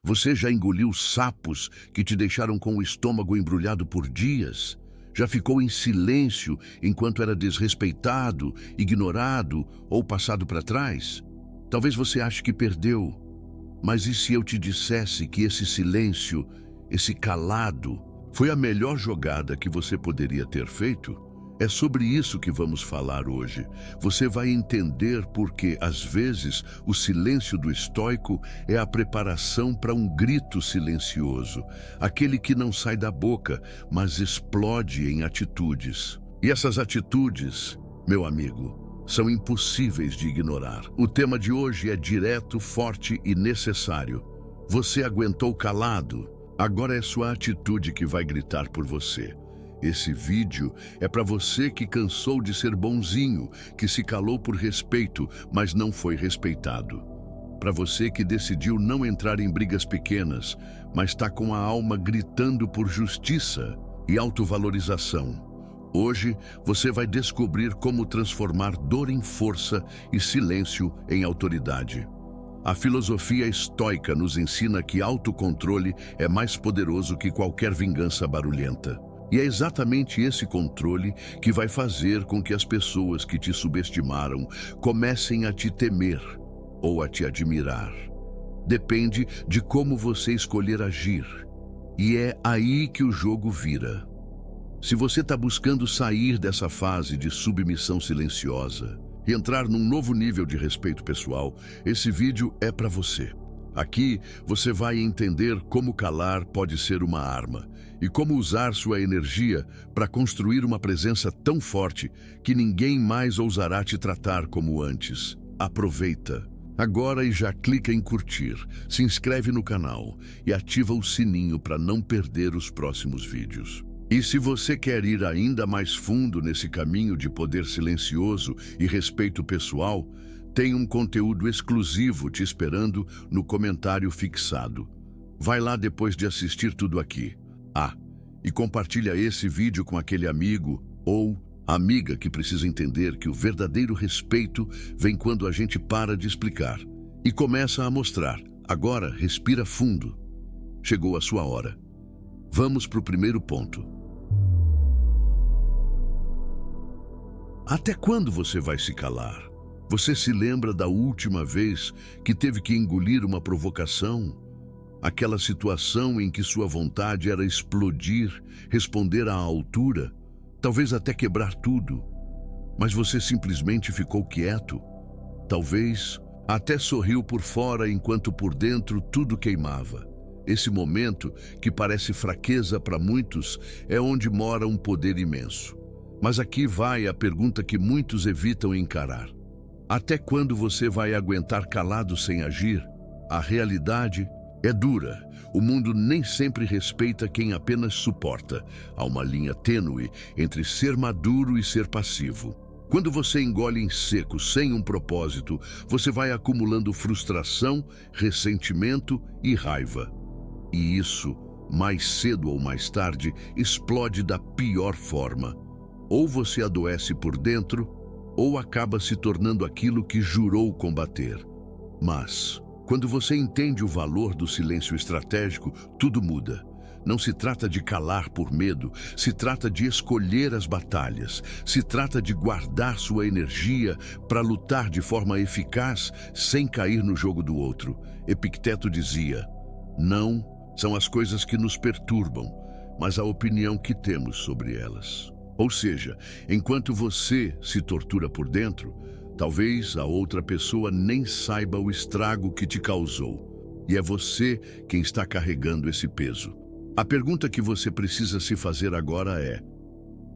Você já engoliu sapos que te deixaram com o estômago embrulhado por dias? Já ficou em silêncio enquanto era desrespeitado, ignorado ou passado para trás? Talvez você ache que perdeu, mas e se eu te dissesse que esse silêncio, esse calado, foi a melhor jogada que você poderia ter feito? É sobre isso que vamos falar hoje. Você vai entender porque, às vezes, o silêncio do estoico é a preparação para um grito silencioso, aquele que não sai da boca, mas explode em atitudes. E essas atitudes, meu amigo, são impossíveis de ignorar. O tema de hoje é direto, forte e necessário. Você aguentou calado, agora é sua atitude que vai gritar por você. Esse vídeo é para você que cansou de ser bonzinho, que se calou por respeito, mas não foi respeitado. Para você que decidiu não entrar em brigas pequenas, mas está com a alma gritando por justiça e autovalorização. Hoje você vai descobrir como transformar dor em força e silêncio em autoridade. A filosofia estoica nos ensina que autocontrole é mais poderoso que qualquer vingança barulhenta. E é exatamente esse controle que vai fazer com que as pessoas que te subestimaram comecem a te temer ou a te admirar. Depende de como você escolher agir. E é aí que o jogo vira. Se você está buscando sair dessa fase de submissão silenciosa e entrar num novo nível de respeito pessoal, esse vídeo é para você. Aqui você vai entender como calar pode ser uma arma e como usar sua energia para construir uma presença tão forte que ninguém mais ousará te tratar como antes. Aproveita agora e já clica em curtir, se inscreve no canal e ativa o sininho para não perder os próximos vídeos. E se você quer ir ainda mais fundo nesse caminho de poder silencioso e respeito pessoal, tem um conteúdo exclusivo te esperando no comentário fixado. Vai lá depois de assistir tudo aqui. E compartilha esse vídeo com aquele amigo ou amiga que precisa entender que o verdadeiro respeito vem quando a gente para de explicar e começa a mostrar. Agora, respira fundo. Chegou a sua hora. Vamos para o primeiro ponto. Até quando você vai se calar? Você se lembra da última vez que teve que engolir uma provocação? Aquela situação em que sua vontade era explodir, responder à altura, talvez até quebrar tudo. Mas você simplesmente ficou quieto. Talvez até sorriu por fora enquanto por dentro tudo queimava. Esse momento, que parece fraqueza para muitos, é onde mora um poder imenso. Mas aqui vai a pergunta que muitos evitam encarar. Até quando você vai aguentar calado sem agir? A realidade é dura. O mundo nem sempre respeita quem apenas suporta. Há uma linha tênue entre ser maduro e ser passivo. Quando você engole em seco sem um propósito, você vai acumulando frustração, ressentimento e raiva. E isso, mais cedo ou mais tarde, explode da pior forma. Ou você adoece por dentro, ou acaba se tornando aquilo que jurou combater. Mas, quando você entende o valor do silêncio estratégico, tudo muda. Não se trata de calar por medo, se trata de escolher as batalhas, se trata de guardar sua energia para lutar de forma eficaz sem cair no jogo do outro. Epicteto dizia: não são as coisas que nos perturbam, mas a opinião que temos sobre elas. Ou seja, enquanto você se tortura por dentro, talvez a outra pessoa nem saiba o estrago que te causou. E é você quem está carregando esse peso. A pergunta que você precisa se fazer agora é: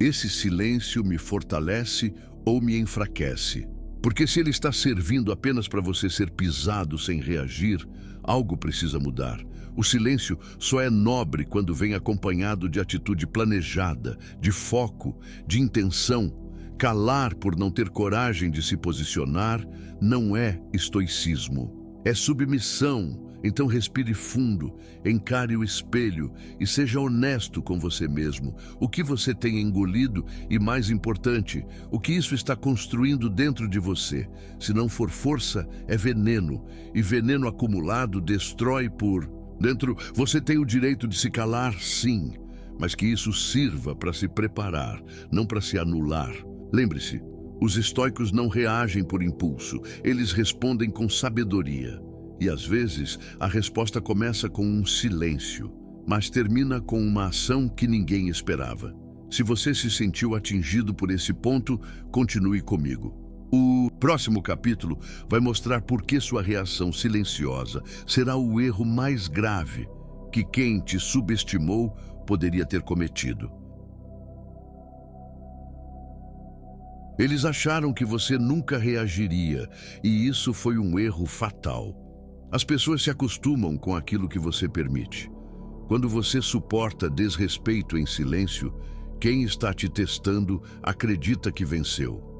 esse silêncio me fortalece ou me enfraquece? Porque se ele está servindo apenas para você ser pisado sem reagir, algo precisa mudar. O silêncio só é nobre quando vem acompanhado de atitude planejada, de foco, de intenção. Calar por não ter coragem de se posicionar não é estoicismo, é submissão. Então respire fundo, encare o espelho e seja honesto com você mesmo. O que você tem engolido e, mais importante, o que isso está construindo dentro de você. Se não for força, é veneno. E veneno acumulado destrói por Dentro, você tem o direito de se calar, sim, mas que isso sirva para se preparar, não para se anular. Lembre-se, os estoicos não reagem por impulso, eles respondem com sabedoria. E às vezes, a resposta começa com um silêncio, mas termina com uma ação que ninguém esperava. Se você se sentiu atingido por esse ponto, continue comigo. O próximo capítulo vai mostrar por que sua reação silenciosa será o erro mais grave que quem te subestimou poderia ter cometido. Eles acharam que você nunca reagiria, e isso foi um erro fatal. As pessoas se acostumam com aquilo que você permite. Quando você suporta desrespeito em silêncio, quem está te testando acredita que venceu.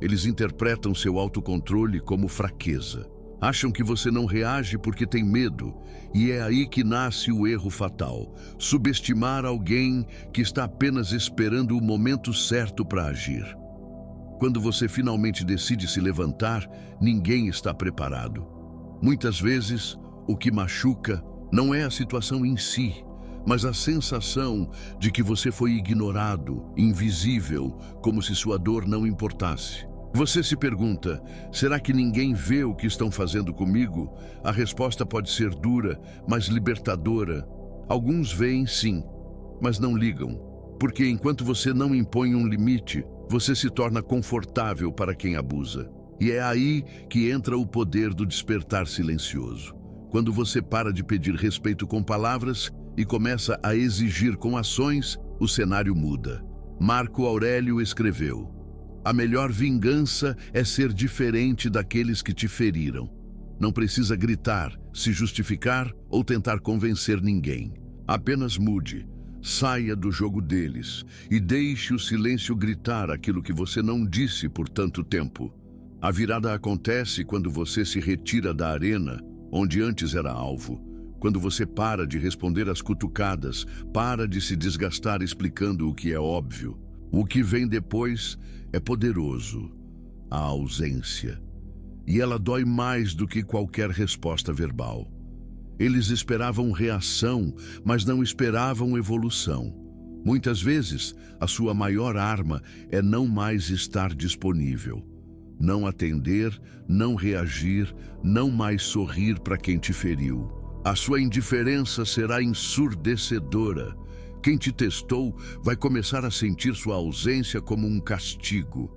Eles interpretam seu autocontrole como fraqueza. Acham que você não reage porque tem medo, e é aí que nasce o erro fatal: subestimar alguém que está apenas esperando o momento certo para agir. Quando você finalmente decide se levantar, ninguém está preparado. Muitas vezes, o que machuca não é a situação em si, mas a sensação de que você foi ignorado, invisível, como se sua dor não importasse. Você se pergunta, será que ninguém vê o que estão fazendo comigo? A resposta pode ser dura, mas libertadora. Alguns veem sim, mas não ligam, porque enquanto você não impõe um limite, você se torna confortável para quem abusa. E é aí que entra o poder do despertar silencioso. Quando você para de pedir respeito com palavras e começa a exigir com ações, o cenário muda. Marco Aurélio escreveu: a melhor vingança é ser diferente daqueles que te feriram. Não precisa gritar, se justificar ou tentar convencer ninguém. Apenas mude, saia do jogo deles e deixe o silêncio gritar aquilo que você não disse por tanto tempo. A virada acontece quando você se retira da arena, onde antes era alvo. Quando você para de responder às cutucadas, para de se desgastar explicando o que é óbvio. O que vem depois é poderoso: a ausência. E ela dói mais do que qualquer resposta verbal. Eles esperavam reação, mas não esperavam evolução. Muitas vezes, a sua maior arma é não mais estar disponível. Não atender, não reagir, não mais sorrir para quem te feriu. A sua indiferença será ensurdecedora. Quem te testou vai começar a sentir sua ausência como um castigo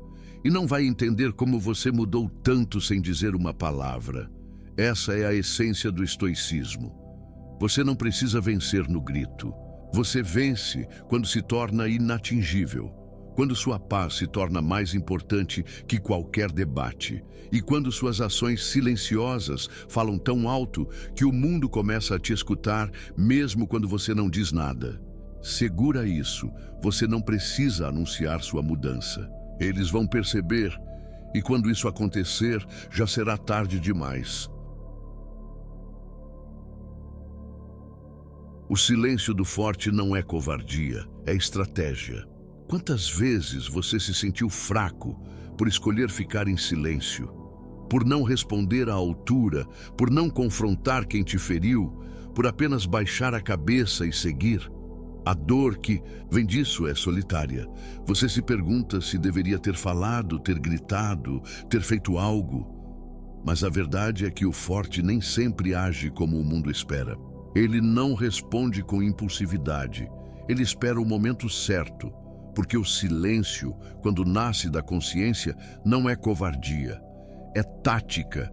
e não vai entender como você mudou tanto sem dizer uma palavra. Essa é a essência do estoicismo. Você não precisa vencer no grito. Você vence quando se torna inatingível, quando sua paz se torna mais importante que qualquer debate e quando suas ações silenciosas falam tão alto que o mundo começa a te escutar mesmo quando você não diz nada. Segura isso, você não precisa anunciar sua mudança. Eles vão perceber, e quando isso acontecer, já será tarde demais. O silêncio do forte não é covardia, é estratégia. Quantas vezes você se sentiu fraco por escolher ficar em silêncio? Por não responder à altura, por não confrontar quem te feriu, por apenas baixar a cabeça e seguir? A dor que vem disso é solitária. Você se pergunta se deveria ter falado, ter gritado, ter feito algo. Mas a verdade é que o forte nem sempre age como o mundo espera. Ele não responde com impulsividade. Ele espera o momento certo, porque o silêncio, quando nasce da consciência, não é covardia, é tática.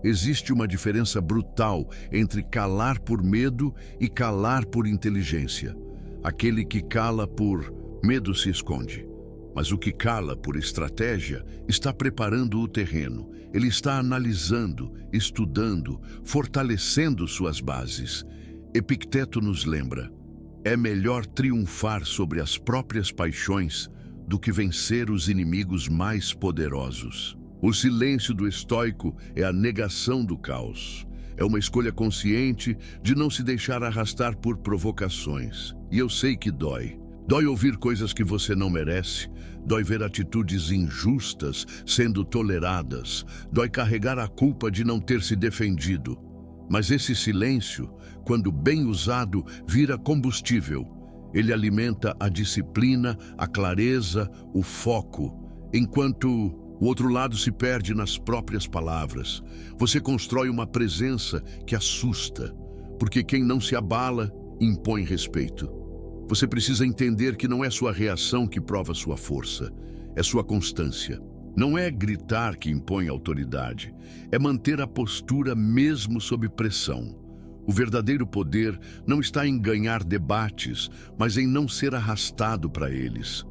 Existe uma diferença brutal entre calar por medo e calar por inteligência. Aquele que cala por medo se esconde, mas o que cala por estratégia está preparando o terreno. Ele está analisando, estudando, fortalecendo suas bases. Epicteto nos lembra: é melhor triunfar sobre as próprias paixões do que vencer os inimigos mais poderosos. O silêncio do estoico é a negação do caos. É uma escolha consciente de não se deixar arrastar por provocações. E eu sei que dói. Dói ouvir coisas que você não merece. Dói ver atitudes injustas sendo toleradas. Dói carregar a culpa de não ter se defendido. Mas esse silêncio, quando bem usado, vira combustível. Ele alimenta a disciplina, a clareza, o foco, enquanto o outro lado se perde nas próprias palavras. Você constrói uma presença que assusta, porque quem não se abala impõe respeito. Você precisa entender que não é sua reação que prova sua força, é sua constância. Não é gritar que impõe autoridade, é manter a postura mesmo sob pressão. O verdadeiro poder não está em ganhar debates, mas em não ser arrastado para eles.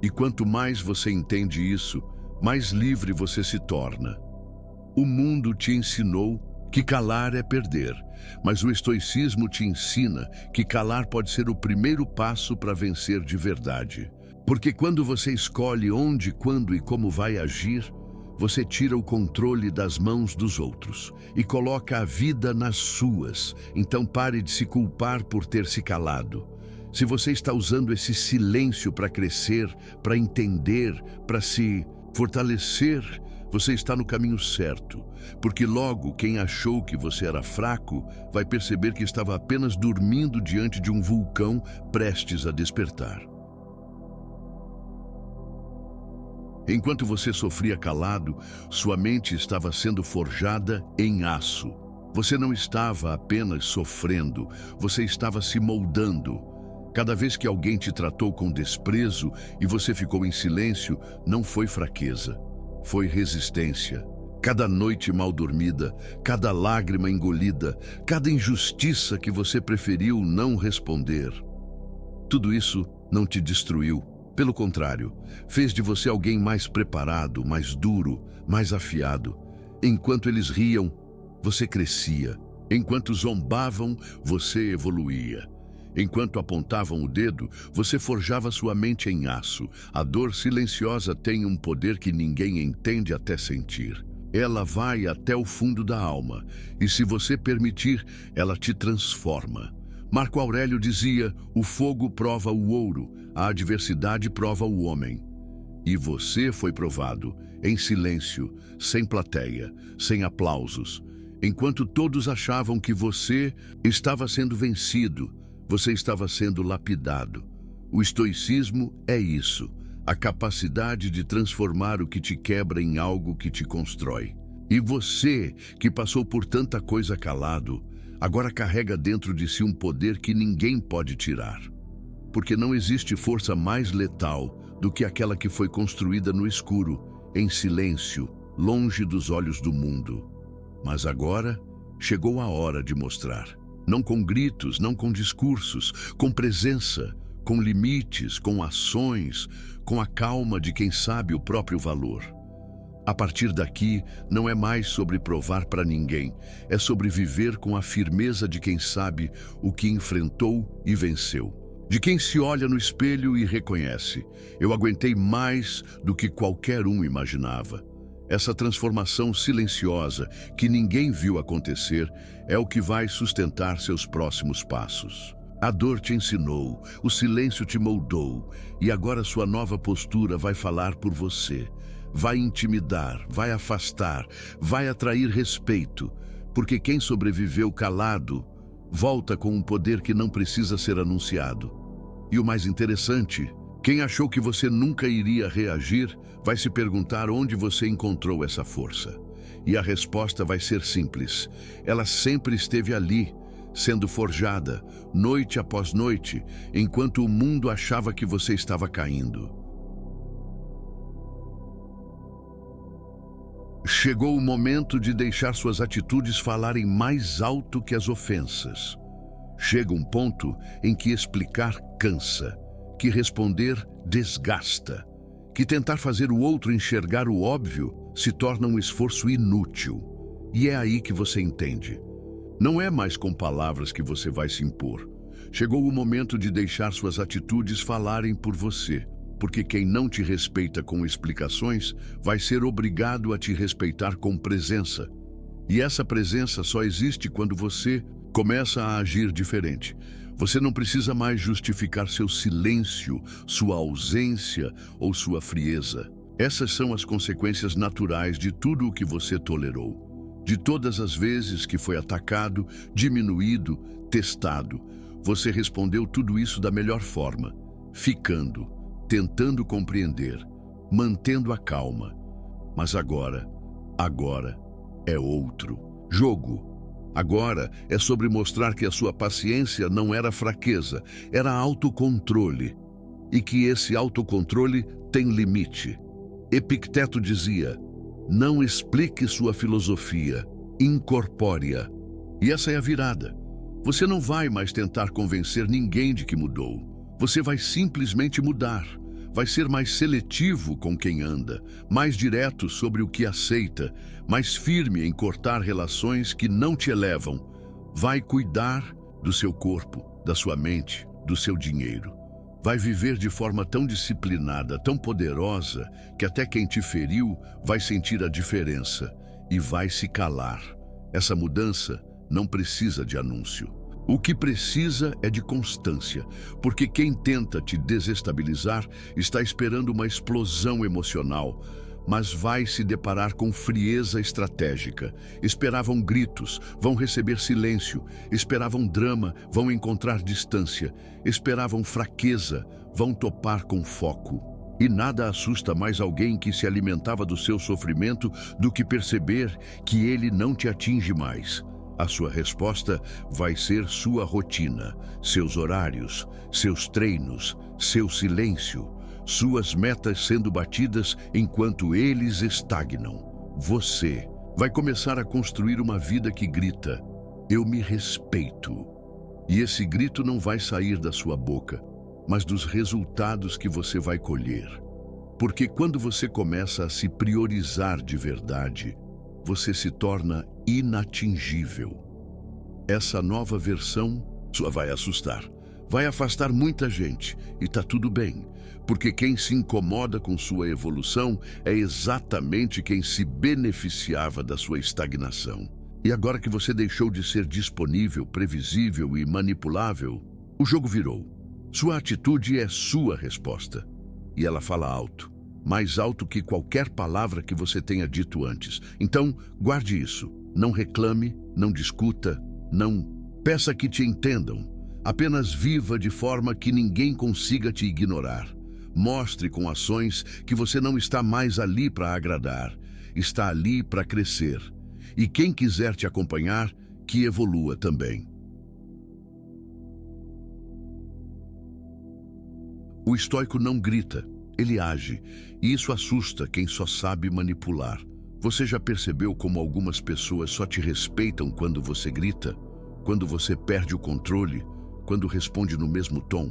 E quanto mais você entende isso, mais livre você se torna. O mundo te ensinou que calar é perder, mas o estoicismo te ensina que calar pode ser o primeiro passo para vencer de verdade. Porque quando você escolhe onde, quando e como vai agir, você tira o controle das mãos dos outros e coloca a vida nas suas. Então pare de se culpar por ter se calado. Se você está usando esse silêncio para crescer, para entender, para se fortalecer, você está no caminho certo. Porque logo quem achou que você era fraco vai perceber que estava apenas dormindo diante de um vulcão prestes a despertar. Enquanto você sofria calado, sua mente estava sendo forjada em aço. Você não estava apenas sofrendo, você estava se moldando. Cada vez que alguém te tratou com desprezo e você ficou em silêncio, não foi fraqueza, foi resistência. Cada noite mal dormida, cada lágrima engolida, cada injustiça que você preferiu não responder. Tudo isso não te destruiu. Pelo contrário, fez de você alguém mais preparado, mais duro, mais afiado. Enquanto eles riam, você crescia. Enquanto zombavam, você evoluía. Enquanto apontavam o dedo, você forjava sua mente em aço. A dor silenciosa tem um poder que ninguém entende até sentir. Ela vai até o fundo da alma, e se você permitir, ela te transforma. Marco Aurélio dizia: o fogo prova o ouro, a adversidade prova o homem. E você foi provado, em silêncio, sem plateia, sem aplausos. Enquanto todos achavam que você estava sendo vencido, você estava sendo lapidado. O estoicismo é isso, a capacidade de transformar o que te quebra em algo que te constrói. E você, que passou por tanta coisa calado, agora carrega dentro de si um poder que ninguém pode tirar. Porque não existe força mais letal do que aquela que foi construída no escuro, em silêncio, longe dos olhos do mundo. Mas agora chegou a hora de mostrar. Não com gritos, não com discursos, com presença, com limites, com ações, com a calma de quem sabe o próprio valor. A partir daqui, não é mais sobre provar para ninguém, é sobre viver com a firmeza de quem sabe o que enfrentou e venceu. De quem se olha no espelho e reconhece: eu aguentei mais do que qualquer um imaginava. Essa transformação silenciosa, que ninguém viu acontecer, é o que vai sustentar seus próximos passos. A dor te ensinou, o silêncio te moldou, e agora sua nova postura vai falar por você. Vai intimidar, vai afastar, vai atrair respeito, porque quem sobreviveu calado volta com um poder que não precisa ser anunciado. E o mais interessante, quem achou que você nunca iria reagir, vai se perguntar onde você encontrou essa força. E a resposta vai ser simples. Ela sempre esteve ali, sendo forjada, noite após noite, enquanto o mundo achava que você estava caindo. Chegou o momento de deixar suas atitudes falarem mais alto que as ofensas. Chega um ponto em que explicar cansa, que responder desgasta, que tentar fazer o outro enxergar o óbvio se torna um esforço inútil. E é aí que você entende. Não é mais com palavras que você vai se impor. Chegou o momento de deixar suas atitudes falarem por você, porque quem não te respeita com explicações vai ser obrigado a te respeitar com presença. E essa presença só existe quando você começa a agir diferente. Você não precisa mais justificar seu silêncio, sua ausência ou sua frieza. Essas são as consequências naturais de tudo o que você tolerou. De todas as vezes que foi atacado, diminuído, testado, você respondeu tudo isso da melhor forma, ficando, tentando compreender, mantendo a calma. Mas agora é outro jogo. Agora é sobre mostrar que a sua paciência não era fraqueza, era autocontrole. E que esse autocontrole tem limite. Epicteto dizia: não explique sua filosofia, incorpore-a. E essa é a virada. Você não vai mais tentar convencer ninguém de que mudou. Você vai simplesmente mudar. Vai ser mais seletivo com quem anda, mais direto sobre o que aceita, mais firme em cortar relações que não te elevam. Vai cuidar do seu corpo, da sua mente, do seu dinheiro. Vai viver de forma tão disciplinada, tão poderosa, que até quem te feriu vai sentir a diferença e vai se calar. Essa mudança não precisa de anúncio. O que precisa é de constância, porque quem tenta te desestabilizar está esperando uma explosão emocional, mas vai se deparar com frieza estratégica. Esperavam gritos, vão receber silêncio. Esperavam drama, vão encontrar distância. Esperavam fraqueza, vão topar com foco. E nada assusta mais alguém que se alimentava do seu sofrimento do que perceber que ele não te atinge mais. A sua resposta vai ser sua rotina, seus horários, seus treinos, seu silêncio, suas metas sendo batidas enquanto eles estagnam. Você vai começar a construir uma vida que grita: eu me respeito. E esse grito não vai sair da sua boca, mas dos resultados que você vai colher. Porque quando você começa a se priorizar de verdade, você se torna inatingível. Essa nova versão só vai assustar, vai afastar muita gente, e tá tudo bem, porque quem se incomoda com sua evolução é exatamente quem se beneficiava da sua estagnação. E agora que você deixou de ser disponível, previsível e manipulável, o jogo virou. Sua atitude é sua resposta, e ela fala alto. Mais alto que qualquer palavra que você tenha dito antes. Então, guarde isso. Não reclame, não discuta, não peça que te entendam. Apenas viva de forma que ninguém consiga te ignorar. Mostre com ações que você não está mais ali para agradar. Está ali para crescer. E quem quiser te acompanhar, que evolua também. O estoico não grita. Ele age, e isso assusta quem só sabe manipular. Você já percebeu como algumas pessoas só te respeitam quando você grita? Quando você perde o controle? Quando responde no mesmo tom?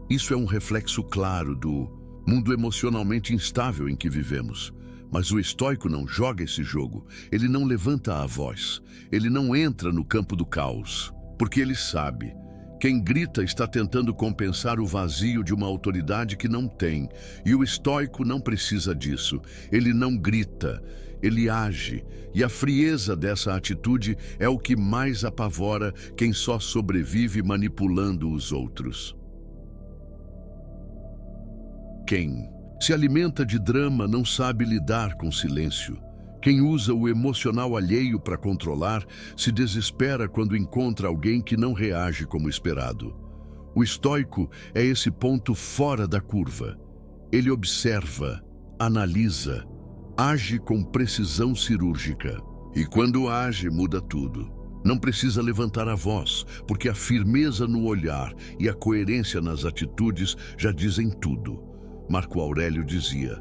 Isso é um reflexo claro do mundo emocionalmente instável em que vivemos. Mas o estoico não joga esse jogo. Ele não levanta a voz. Ele não entra no campo do caos. Porque ele sabe: quem grita está tentando compensar o vazio de uma autoridade que não tem. E o estoico não precisa disso. Ele não grita, ele age. E a frieza dessa atitude é o que mais apavora quem só sobrevive manipulando os outros. Quem se alimenta de drama não sabe lidar com silêncio. Quem usa o emocional alheio para controlar se desespera quando encontra alguém que não reage como esperado. O estoico é esse ponto fora da curva. Ele observa, analisa, age com precisão cirúrgica. E quando age, muda tudo. Não precisa levantar a voz, porque a firmeza no olhar e a coerência nas atitudes já dizem tudo. Marco Aurélio dizia: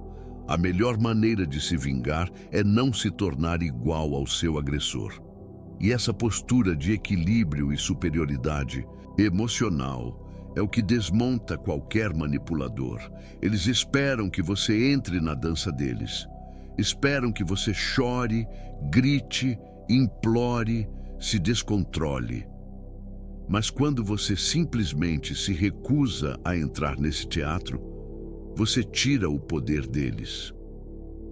a melhor maneira de se vingar é não se tornar igual ao seu agressor. E essa postura de equilíbrio e superioridade emocional é o que desmonta qualquer manipulador. Eles esperam que você entre na dança deles. Esperam que você chore, grite, implore, se descontrole. Mas quando você simplesmente se recusa a entrar nesse teatro, você tira o poder deles.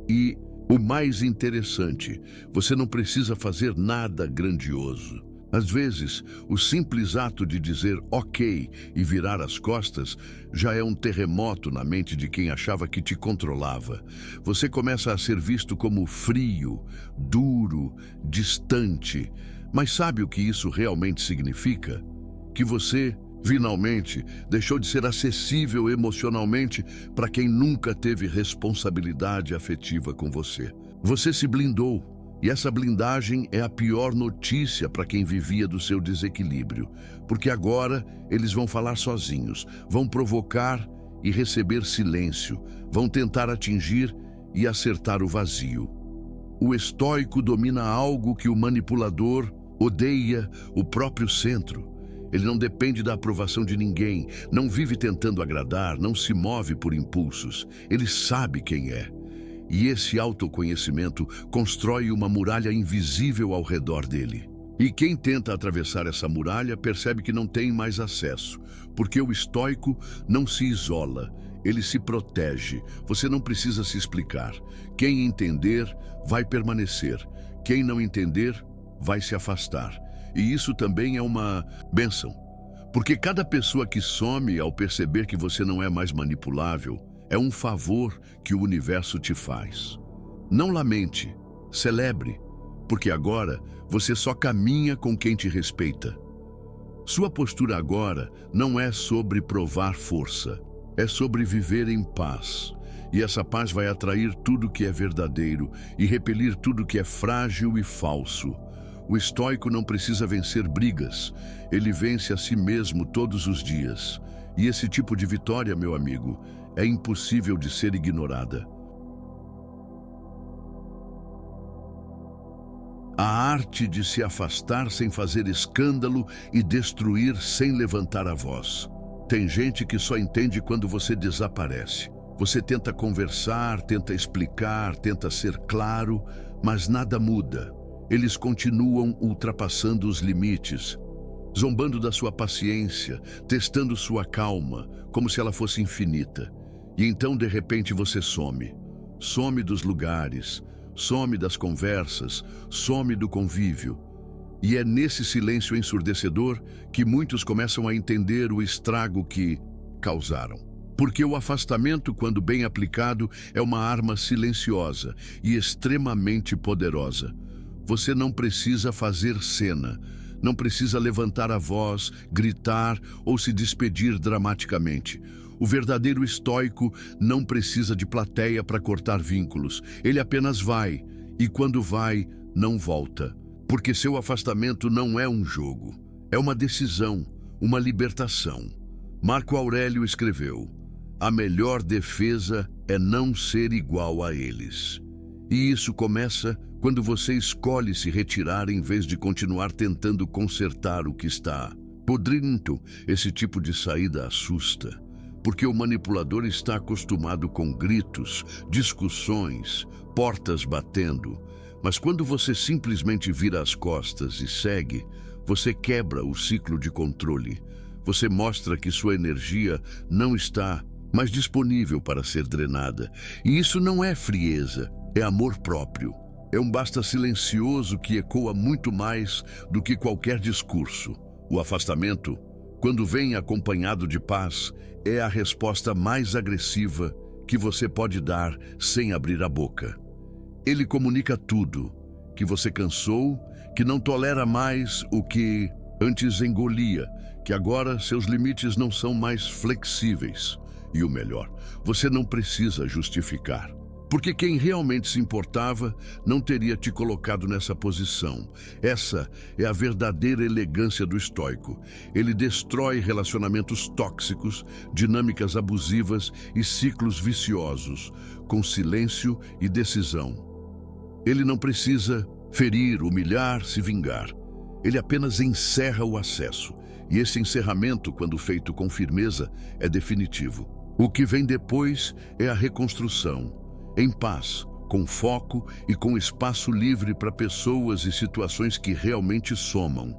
E o mais interessante, você não precisa fazer nada grandioso. Às vezes, o simples ato de dizer ok e virar as costas já é um terremoto na mente de quem achava que te controlava. Você começa a ser visto como frio, duro, distante. Mas sabe o que isso realmente significa? Que você, finalmente, deixou de ser acessível emocionalmente para quem nunca teve responsabilidade afetiva com você. Você se blindou. E essa blindagem é a pior notícia para quem vivia do seu desequilíbrio, porque agora eles vão falar sozinhos, vão provocar e receber silêncio, vão tentar atingir e acertar o vazio. O estoico domina algo que o manipulador odeia, o próprio centro. Ele não depende da aprovação de ninguém, não vive tentando agradar, não se move por impulsos. Ele sabe quem é. E esse autoconhecimento constrói uma muralha invisível ao redor dele. E quem tenta atravessar essa muralha percebe que não tem mais acesso, porque o estoico não se isola, ele se protege. Você não precisa se explicar. Quem entender, vai permanecer. Quem não entender, vai se afastar. E isso também é uma bênção, porque cada pessoa que some ao perceber que você não é mais manipulável, é um favor que o universo te faz. Não lamente, celebre, porque agora você só caminha com quem te respeita. Sua postura agora não é sobre provar força, é sobre viver em paz. E essa paz vai atrair tudo que é verdadeiro e repelir tudo que é frágil e falso. O estoico não precisa vencer brigas, ele vence a si mesmo todos os dias. E esse tipo de vitória, meu amigo, é impossível de ser ignorada. A arte de se afastar sem fazer escândalo e destruir sem levantar a voz. Tem gente que só entende quando você desaparece. Você tenta conversar, tenta explicar, tenta ser claro, mas nada muda. Eles continuam ultrapassando os limites, zombando da sua paciência, testando sua calma, como se ela fosse infinita. E então, de repente, você some. Some dos lugares, some das conversas, some do convívio. E é nesse silêncio ensurdecedor que muitos começam a entender o estrago que causaram. Porque o afastamento, quando bem aplicado, é uma arma silenciosa e extremamente poderosa. Você não precisa fazer cena, não precisa levantar a voz, gritar ou se despedir dramaticamente. O verdadeiro estoico não precisa de plateia para cortar vínculos. Ele apenas vai, e quando vai, não volta. Porque seu afastamento não é um jogo, é uma decisão, uma libertação. Marco Aurélio escreveu: "A melhor defesa é não ser igual a eles." E isso começa quando você escolhe se retirar em vez de continuar tentando consertar o que está podrento. Esse tipo de saída assusta, porque o manipulador está acostumado com gritos, discussões, portas batendo. Mas quando você simplesmente vira as costas e segue, você quebra o ciclo de controle. Você mostra que sua energia não está mais disponível para ser drenada. E isso não é frieza, é amor próprio. É um basta silencioso que ecoa muito mais do que qualquer discurso. O afastamento, quando vem acompanhado de paz, é a resposta mais agressiva que você pode dar sem abrir a boca. Ele comunica tudo, que você cansou, que não tolera mais o que antes engolia, que agora seus limites não são mais flexíveis. E o melhor, você não precisa justificar. Porque quem realmente se importava não teria te colocado nessa posição. Essa é a verdadeira elegância do estoico. Ele destrói relacionamentos tóxicos, dinâmicas abusivas e ciclos viciosos, com silêncio e decisão. Ele não precisa ferir, humilhar, se vingar. Ele apenas encerra o acesso. E esse encerramento, quando feito com firmeza, é definitivo. O que vem depois é a reconstrução. Em paz, com foco e com espaço livre para pessoas e situações que realmente somam.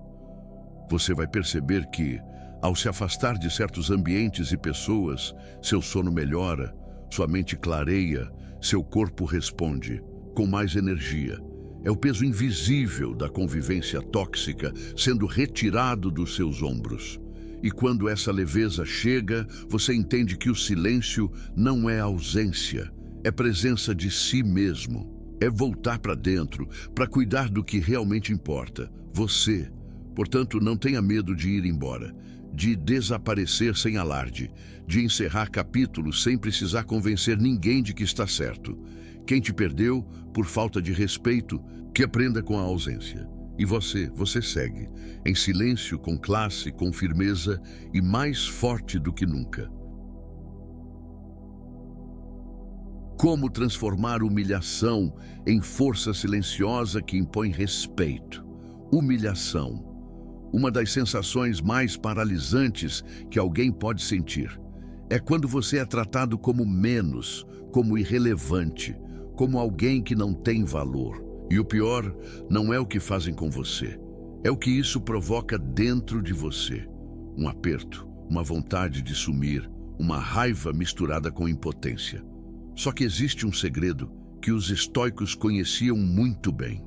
Você vai perceber que, ao se afastar de certos ambientes e pessoas, seu sono melhora, sua mente clareia, seu corpo responde com mais energia. É o peso invisível da convivência tóxica sendo retirado dos seus ombros. E quando essa leveza chega, você entende que o silêncio não é ausência, é presença de si mesmo. É voltar para dentro, para cuidar do que realmente importa, você. Portanto, não tenha medo de ir embora, de desaparecer sem alarde, de encerrar capítulos sem precisar convencer ninguém de que está certo. Quem te perdeu, por falta de respeito, que aprenda com a ausência. E você segue, em silêncio, com classe, com firmeza e mais forte do que nunca. Como transformar humilhação em força silenciosa que impõe respeito? Humilhação. Uma das sensações mais paralisantes que alguém pode sentir. É quando você é tratado como menos, como irrelevante, como alguém que não tem valor. E o pior não é o que fazem com você, é o que isso provoca dentro de você. Um aperto, uma vontade de sumir, uma raiva misturada com impotência. Só que existe um segredo que os estoicos conheciam muito bem.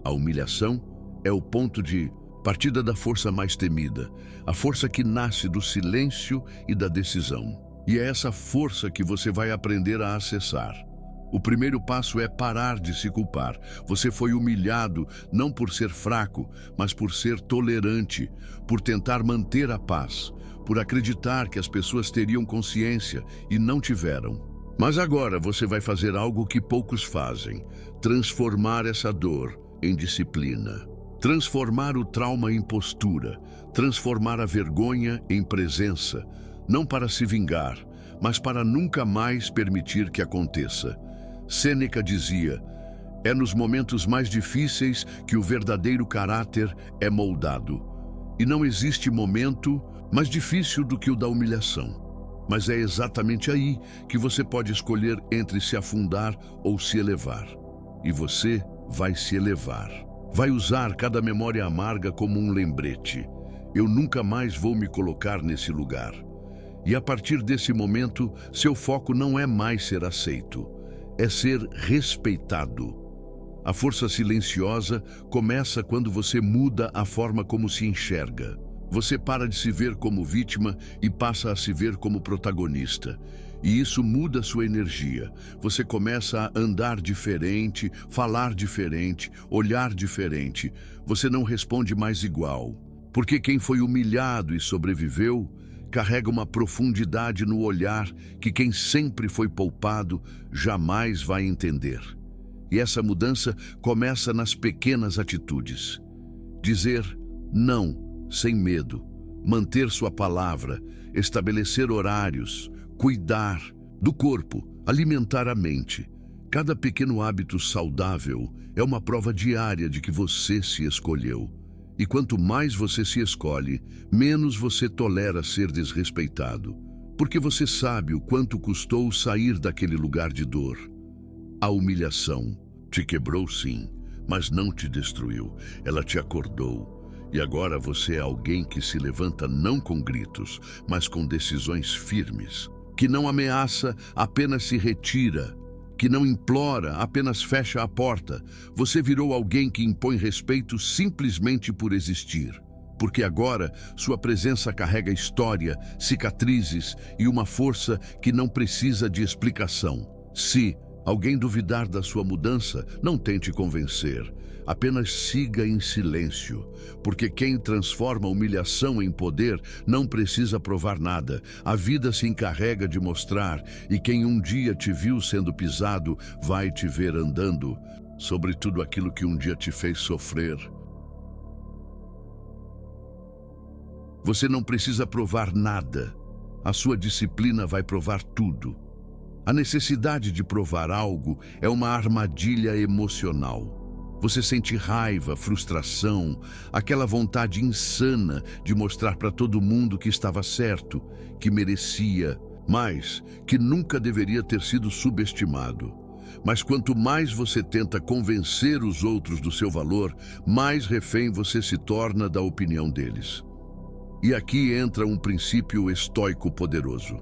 A humilhação é o ponto de partida da força mais temida, a força que nasce do silêncio e da decisão. E é essa força que você vai aprender a acessar. O primeiro passo é parar de se culpar. Você foi humilhado não por ser fraco, mas por ser tolerante, por tentar manter a paz, por acreditar que as pessoas teriam consciência e não tiveram. Mas agora você vai fazer algo que poucos fazem: transformar essa dor em disciplina. Transformar o trauma em postura, transformar a vergonha em presença, não para se vingar, mas para nunca mais permitir que aconteça. Sêneca dizia: é nos momentos mais difíceis que o verdadeiro caráter é moldado. E não existe momento mais difícil do que o da humilhação. Mas é exatamente aí que você pode escolher entre se afundar ou se elevar. E você vai se elevar. Vai usar cada memória amarga como um lembrete. Eu nunca mais vou me colocar nesse lugar. E a partir desse momento, seu foco não é mais ser aceito, é ser respeitado. A força silenciosa começa quando você muda a forma como se enxerga. Você para de se ver como vítima e passa a se ver como protagonista. E isso muda sua energia. Você começa a andar diferente, falar diferente, olhar diferente. Você não responde mais igual. Porque quem foi humilhado e sobreviveu, carrega uma profundidade no olhar que quem sempre foi poupado jamais vai entender. E essa mudança começa nas pequenas atitudes. Dizer não sem medo, manter sua palavra, estabelecer horários, cuidar do corpo, alimentar a mente. Cada pequeno hábito saudável é uma prova diária de que você se escolheu. E quanto mais você se escolhe, menos você tolera ser desrespeitado, porque você sabe o quanto custou sair daquele lugar de dor. A humilhação te quebrou, sim, mas não te destruiu. Ela te acordou. E agora você é alguém que se levanta não com gritos, mas com decisões firmes, que não ameaça, apenas se retira, que não implora, apenas fecha a porta. Você virou alguém que impõe respeito simplesmente por existir. Porque agora sua presença carrega história, cicatrizes e uma força que não precisa de explicação. Se alguém duvidar da sua mudança, não tente convencer. Apenas siga em silêncio, porque quem transforma a humilhação em poder não precisa provar nada. A vida se encarrega de mostrar, e quem um dia te viu sendo pisado vai te ver andando sobre tudo aquilo que um dia te fez sofrer. Você não precisa provar nada. A sua disciplina vai provar tudo. A necessidade de provar algo é uma armadilha emocional. Você sente raiva, frustração, aquela vontade insana de mostrar para todo mundo que estava certo, que merecia, mas que nunca deveria ter sido subestimado. Mas quanto mais você tenta convencer os outros do seu valor, mais refém você se torna da opinião deles. E aqui entra um princípio estoico poderoso.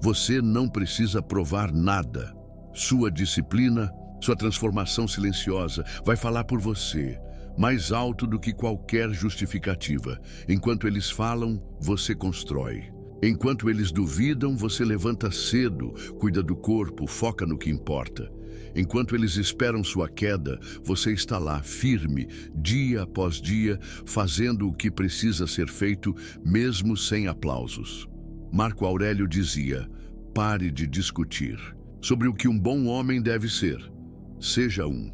Você não precisa provar nada. Sua disciplina, Sua transformação silenciosa vai falar por você, mais alto do que qualquer justificativa. Enquanto eles falam, você constrói. Enquanto eles duvidam, você levanta cedo, cuida do corpo, foca no que importa. Enquanto eles esperam sua queda, você está lá, firme, dia após dia, fazendo o que precisa ser feito, mesmo sem aplausos. Marco Aurélio dizia: pare de discutir sobre o que um bom homem deve ser. Seja um.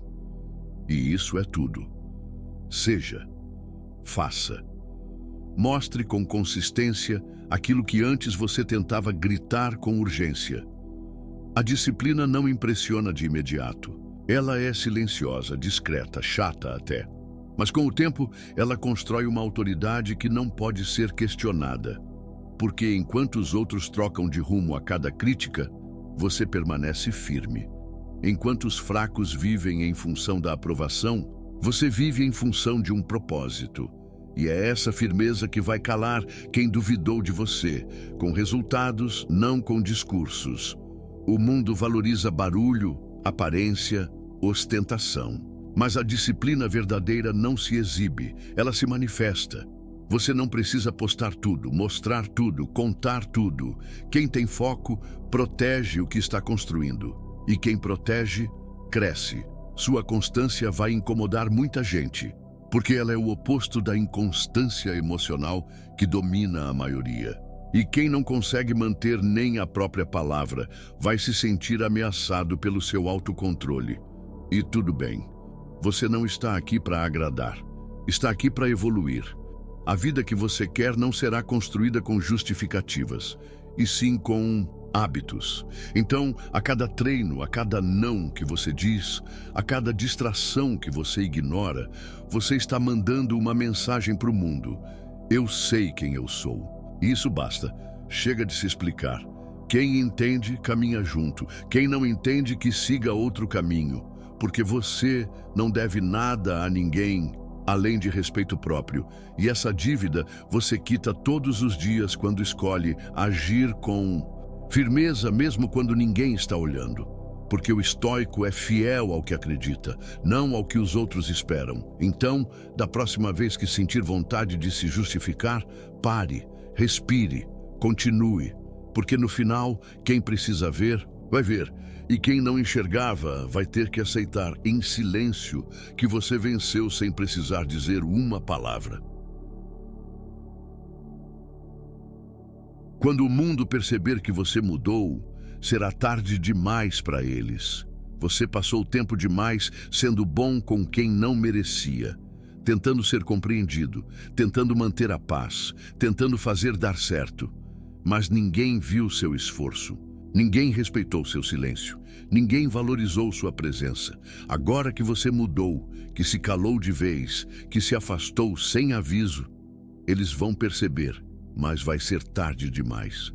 E isso é tudo. Seja. Faça. Mostre com consistência aquilo que antes você tentava gritar com urgência. A disciplina não impressiona de imediato. Ela é silenciosa, discreta, chata até. Mas com o tempo, ela constrói uma autoridade que não pode ser questionada. Porque enquanto os outros trocam de rumo a cada crítica, você permanece firme. Enquanto os fracos vivem em função da aprovação, você vive em função de um propósito. E é essa firmeza que vai calar quem duvidou de você, com resultados, não com discursos. O mundo valoriza barulho, aparência, ostentação. Mas a disciplina verdadeira não se exibe, ela se manifesta. Você não precisa postar tudo, mostrar tudo, contar tudo. Quem tem foco, protege o que está construindo. E quem protege, cresce. Sua constância vai incomodar muita gente, porque ela é o oposto da inconstância emocional que domina a maioria. E quem não consegue manter nem a própria palavra vai se sentir ameaçado pelo seu autocontrole. E tudo bem. Você não está aqui para agradar. Está aqui para evoluir. A vida que você quer não será construída com justificativas, e sim com hábitos. Então, a cada treino, a cada não que você diz, a cada distração que você ignora, você está mandando uma mensagem para o mundo. Eu sei quem eu sou. Isso basta. Chega de se explicar. Quem entende, caminha junto. Quem não entende, que siga outro caminho. Porque você não deve nada a ninguém, além de respeito próprio. E essa dívida você quita todos os dias quando escolhe agir com firmeza, mesmo quando ninguém está olhando. Porque o estoico é fiel ao que acredita, não ao que os outros esperam. Então, da próxima vez que sentir vontade de se justificar, pare. Respire, continue, porque no final, quem precisa ver, vai ver. E quem não enxergava, vai ter que aceitar em silêncio que você venceu sem precisar dizer uma palavra. Quando o mundo perceber que você mudou, será tarde demais para eles. Você passou tempo demais sendo bom com quem não merecia. Tentando ser compreendido, tentando manter a paz, tentando fazer dar certo. Mas ninguém viu seu esforço. Ninguém respeitou seu silêncio. Ninguém valorizou sua presença. Agora que você mudou, que se calou de vez, que se afastou sem aviso, eles vão perceber, mas vai ser tarde demais.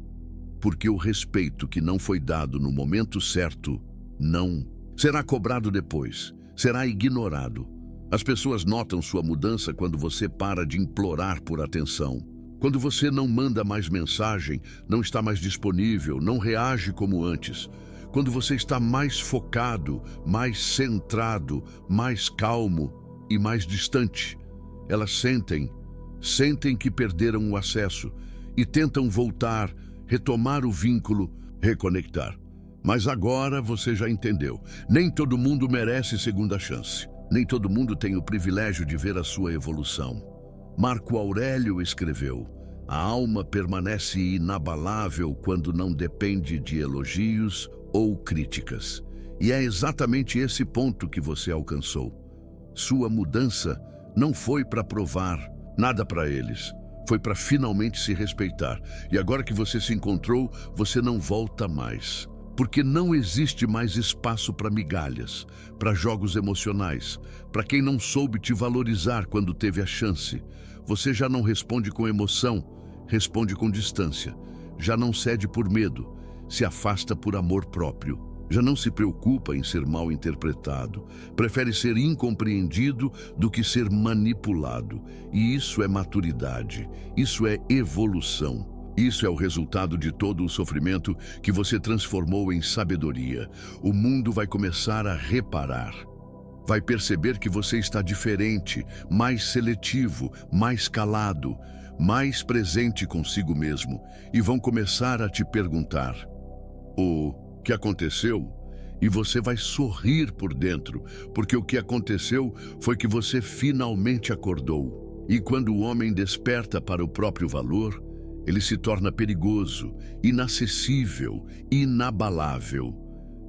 Porque o respeito que não foi dado no momento certo, não será cobrado depois, será ignorado. As pessoas notam sua mudança quando você para de implorar por atenção. Quando você não manda mais mensagem, não está mais disponível, não reage como antes. Quando você está mais focado, mais centrado, mais calmo e mais distante. Elas sentem que perderam o acesso e tentam voltar, retomar o vínculo, reconectar. Mas agora você já entendeu. Nem todo mundo merece segunda chance. Nem todo mundo tem o privilégio de ver a sua evolução. Marco Aurélio escreveu: a alma permanece inabalável quando não depende de elogios ou críticas. E é exatamente esse ponto que você alcançou. Sua mudança não foi para provar nada para eles. Foi para finalmente se respeitar. E agora que você se encontrou, você não volta mais. Porque não existe mais espaço para migalhas, para jogos emocionais, para quem não soube te valorizar quando teve a chance. Você já não responde com emoção, responde com distância. Já não cede por medo, se afasta por amor próprio. Já não se preocupa em ser mal interpretado. Prefere ser incompreendido do que ser manipulado. E isso é maturidade, isso é evolução. Isso é o resultado de todo o sofrimento que você transformou em sabedoria. O mundo vai começar a reparar. Vai perceber que você está diferente, mais seletivo, mais calado, mais presente consigo mesmo, e vão começar a te perguntar: o que aconteceu? E você vai sorrir por dentro, porque o que aconteceu foi que você finalmente acordou. E quando o homem desperta para o próprio valor, ele se torna perigoso, inacessível, inabalável.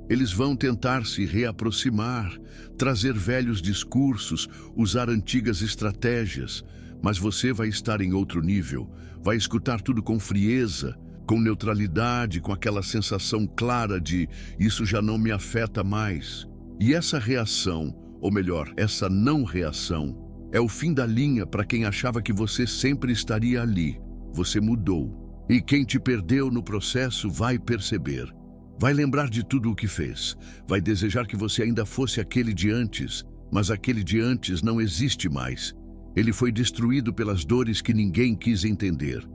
Eles vão tentar se reaproximar, trazer velhos discursos, usar antigas estratégias, mas você vai estar em outro nível, vai escutar tudo com frieza, com neutralidade, com aquela sensação clara de isso já não me afeta mais. E essa reação, ou melhor, essa não reação, é o fim da linha para quem achava que você sempre estaria ali. Você mudou. E quem te perdeu no processo vai perceber. Vai lembrar de tudo o que fez. Vai desejar que você ainda fosse aquele de antes, mas aquele de antes não existe mais. Ele foi destruído pelas dores que ninguém quis entender.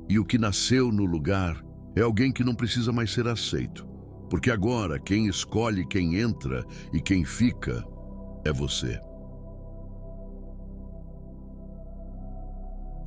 E o que nasceu no lugar é alguém que não precisa mais ser aceito. Porque agora quem escolhe quem entra e quem fica é você.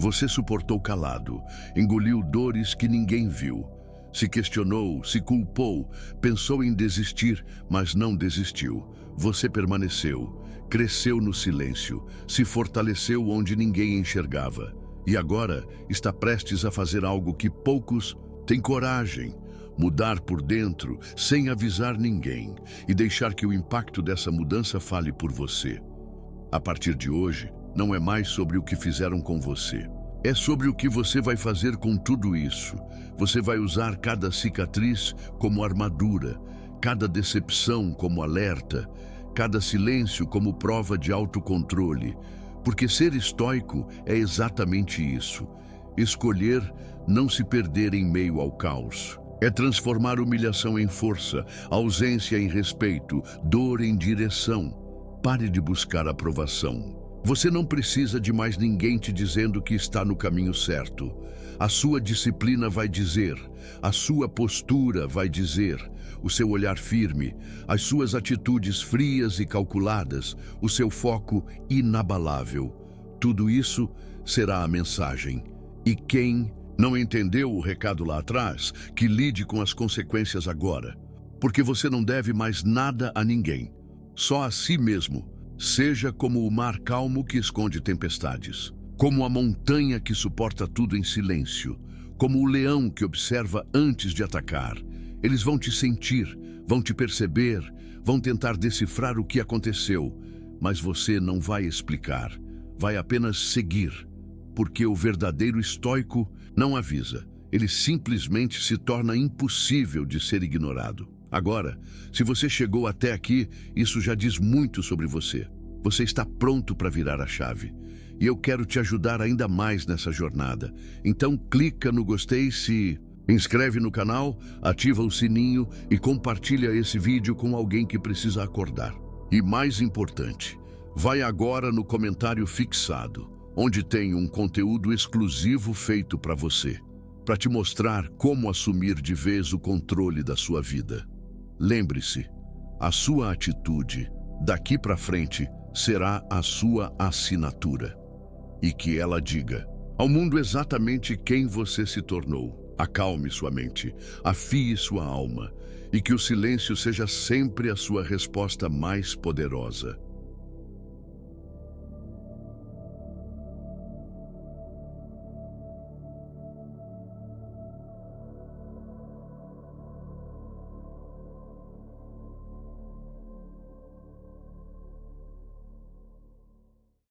Você suportou calado, engoliu dores que ninguém viu. Se questionou, se culpou, pensou em desistir, mas não desistiu. Você permaneceu, cresceu no silêncio, se fortaleceu onde ninguém enxergava. E agora está prestes a fazer algo que poucos têm coragem. Mudar por dentro, sem avisar ninguém, e deixar que o impacto dessa mudança fale por você. A partir de hoje, não é mais sobre o que fizeram com você. É sobre o que você vai fazer com tudo isso. Você vai usar cada cicatriz como armadura, cada decepção como alerta, cada silêncio como prova de autocontrole. Porque ser estoico é exatamente isso. Escolher não se perder em meio ao caos. É transformar humilhação em força, ausência em respeito, dor em direção. Pare de buscar aprovação. Você não precisa de mais ninguém te dizendo que está no caminho certo. A sua disciplina vai dizer, a sua postura vai dizer, o seu olhar firme, as suas atitudes frias e calculadas, o seu foco inabalável. Tudo isso será a mensagem. E quem não entendeu o recado lá atrás, que lide com as consequências agora. Porque você não deve mais nada a ninguém, só a si mesmo. Seja como o mar calmo que esconde tempestades, como a montanha que suporta tudo em silêncio, como o leão que observa antes de atacar. Eles vão te sentir, vão te perceber, vão tentar decifrar o que aconteceu, mas você não vai explicar, vai apenas seguir, porque o verdadeiro estoico não avisa, ele simplesmente se torna impossível de ser ignorado. Agora, se você chegou até aqui, isso já diz muito sobre você. Você está pronto para virar a chave. E eu quero te ajudar ainda mais nessa jornada. Então clica no gostei, se inscreve no canal, ativa o sininho e compartilha esse vídeo com alguém que precisa acordar. E mais importante, vai agora no comentário fixado, onde tem um conteúdo exclusivo feito para você, para te mostrar como assumir de vez o controle da sua vida. Lembre-se, a sua atitude, daqui para frente, será a sua assinatura. E que ela diga ao mundo exatamente quem você se tornou. Acalme sua mente, afie sua alma, e que o silêncio seja sempre a sua resposta mais poderosa.